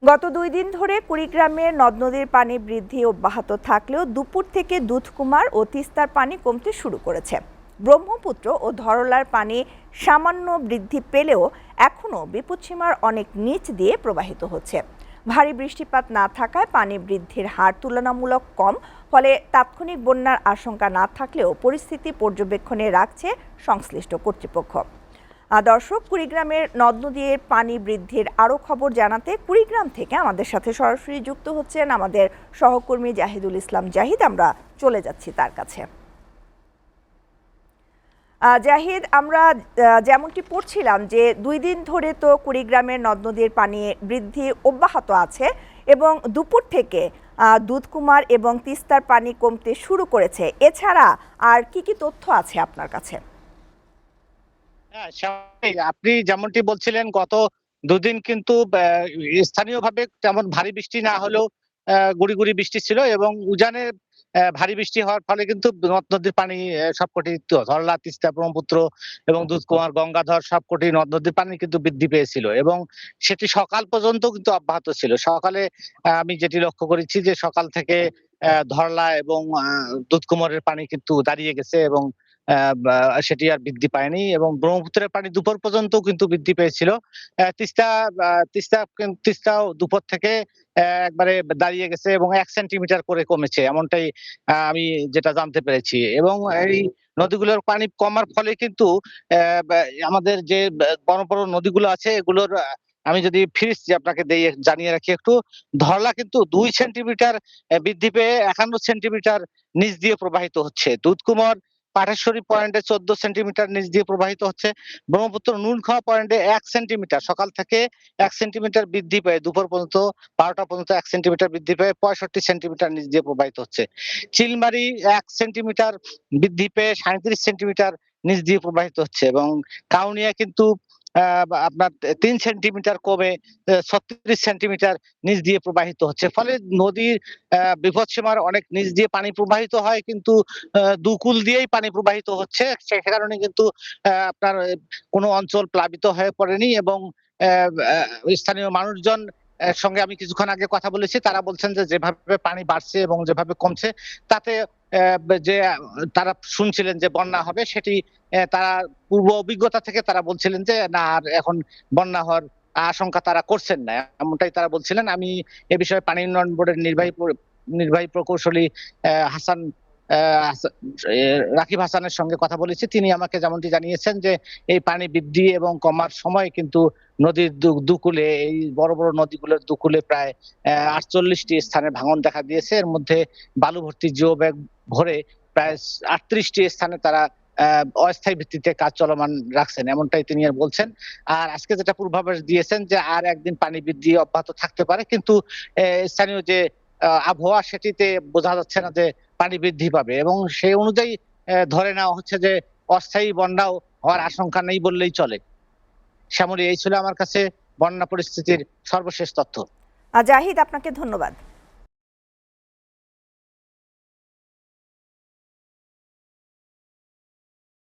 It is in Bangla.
গত ২ দিন ধরে কুড়িগ্রামের নদ-নদীর পানি বৃদ্ধি অব্যাহত থাকলেও দুপুর থেকে দুধকুমার ও তিস্তার পানি কমতে শুরু করেছে। ব্রহ্মপুত্র ও ধরলার পানি সামান্য বৃদ্ধি পেলেও এখনও বিপদসীমার অনেক নিচ দিয়ে প্রবাহিত হচ্ছে। ভারী বৃষ্টিপাত না থাকায় পানি বৃদ্ধির হার তুলনামূলক কম, ফলে তাৎক্ষণিক বন্যার আশঙ্কা না থাকলেও পরিস্থিতি পর্যবেক্ষণে রাখছে সংশ্লিষ্ট কর্তৃপক্ষ। দর্শক, কুড়িগ্রামের নদ-নদীর পানি বৃদ্ধির আরও খবর জানাতে কুড়িগ্রাম থেকে আমাদের সাথে সরাসরি যুক্ত হচ্ছেন আমাদের সহকর্মী জাহিদুল ইসলাম জাহিদ। আমরা চলে যাচ্ছি তার কাছে। জাহিদ, আমরা যেমনটি পড়ছিলাম যে ২ দিন ধরে তো কুড়িগ্রামের নদ-নদীর পানি বৃদ্ধি অব্যাহত আছে এবং দুপুর থেকে দুধকুমার এবং তিস্তার পানি কমতে শুরু করেছে। এছাড়া আর কি তথ্য আছে আপনার কাছে? হ্যাঁ, আপনি যেমনটি বলছিলেন, গত দুদিন কিন্তু স্থানীয়ভাবে তেমন ভারী বৃষ্টি না হলেও গুড়ি গুড়ি বৃষ্টি ছিল এবং উজানে ভারী বৃষ্টি হওয়ার ফলে কিন্তু নদ নদীর পানি সবকটি ধরলা, তিস্তা, ব্রহ্মপুত্র এবং দুধকুমার, গঙ্গাধর সবকটি নদ নদীর পানি কিন্তু বৃদ্ধি পেয়েছিল এবং সেটি সকাল পর্যন্ত কিন্তু অব্যাহত ছিল। সকালে আমি যেটি লক্ষ্য করেছি যে সকাল থেকে ধরলা এবং দুধকুমারের পানি কিন্তু দাঁড়িয়ে গেছে এবং সেটি আর বৃদ্ধি পায়নি এবং ব্রহ্মপুত্রের পানি দুপুর পর্যন্ত কিন্তু বৃদ্ধি পেয়েছিল। তিস্তা তিস্তাও দুপুর থেকে একবারে দাঁড়িয়ে গেছে এবং ১ সেন্টিমিটার করে কমেছে, এমনটাই আমি যেটা জানতে পেরেছি। এবং এই নদীগুলোর পানি কমার ফলে কিন্তু আমাদের যে বড় বড় নদীগুলো আছে এগুলোর আমি যদি ফিরিস যে আপনাকে জানিয়ে রাখি একটু, ধরলা কিন্তু ২ সেন্টিমিটার বৃদ্ধি পেয়ে ৫১ সেন্টিমিটার নিচ দিয়ে প্রবাহিত হচ্ছে। দুধকুমার পাটেশ্বরী পয়েন্টে ১৪ সেন্টিমিটার নিচ দিয়ে প্রবাহিত হচ্ছে। ব্রহ্মপুত্র নুনখাওয়া পয়েন্টে ১ সেন্টিমিটার সকাল থেকে ১ সেন্টিমিটার বৃদ্ধি পেয়ে দুপুর পর্যন্ত ১২টা পর্যন্ত ১ সেন্টিমিটার বৃদ্ধি পেয়ে ৬৫ সেন্টিমিটার নিচ দিয়ে প্রবাহিত হচ্ছে। চিলমারি ১ সেন্টিমিটার বৃদ্ধি পেয়ে ৩৭ সেন্টিমিটার নিচ দিয়ে প্রবাহিত হচ্ছে এবং কাউনিয়া কিন্তু আপনার ৩ সেন্টিমিটার কমে ৩৬ সেন্টিমিটার নিচ দিয়ে প্রবাহিত হচ্ছে। ফলে নদীর বিপদসীমার অনেক নিচ দিয়ে পানি প্রবাহিত হয়, কিন্তু দুকুল দিয়েই পানি প্রবাহিত হচ্ছে। সে কারণে কিন্তু আপনার কোনো অঞ্চল প্লাবিত হয়ে পড়েনি এবং স্থানীয় মানুষজন সঙ্গে আমি কিছুক্ষণ আগে কথা বলেছি। তারা বলছেন যে যেভাবে পানি বাড়ছে এবং যেভাবে কমছে তাতে যে তারা শুনছিলেন যে বন্যা হবে, সেটি তারা পূর্ব অভিজ্ঞতা থেকে তারা বলছিলেন যে না, আর এখন বন্যা হওয়ার আশঙ্কা তারা করছেন না, এমনটাই তারা বলছিলেন। আমি এ বিষয়ে পানি উন্নয়ন বোর্ডের নির্বাহী প্রকৌশলী হাসান রাকিব হাসানের সঙ্গে কথা বলেছি। তিনি আমাকে যেমনটি জানিয়েছেন যে এই পানি বৃদ্ধি এবং কমার সময় কিন্তু নদীর দুকুলে, এই বড় বড় নদীগুলোর দুকুলে প্রায় ৪৮টি স্থানে ভাঙন দেখা দিয়েছে। এর মধ্যে বালু ভর্তি জিও ব্যাগ ভরে প্রায় ৩৮টি স্থানে তারা অস্থায়ী ভিত্তিতে কাজ চলমান রাখছেন, এমনটাই তিনি আর বলছেন। আর আজকে যেটা পূর্বাভাস দিয়েছেন যে আর একদিন পানি বৃদ্ধি অব্যাহত থাকতে পারে, কিন্তু স্থানীয় যে আবহাওয়া সেটিতে বোঝা যাচ্ছে না যে পানি বৃদ্ধি পাবে এবং সেই অনুযায়ী ধরে নেওয়া হচ্ছে যে অস্থায়ী বন্যাও হওয়ার আশঙ্কা নেই বললেই চলে। শ্যামলী, এই ছিল আমার কাছে বন্যা পরিস্থিতির সর্বশেষ তথ্য। জাহিদ, আপনাকে ধন্যবাদ।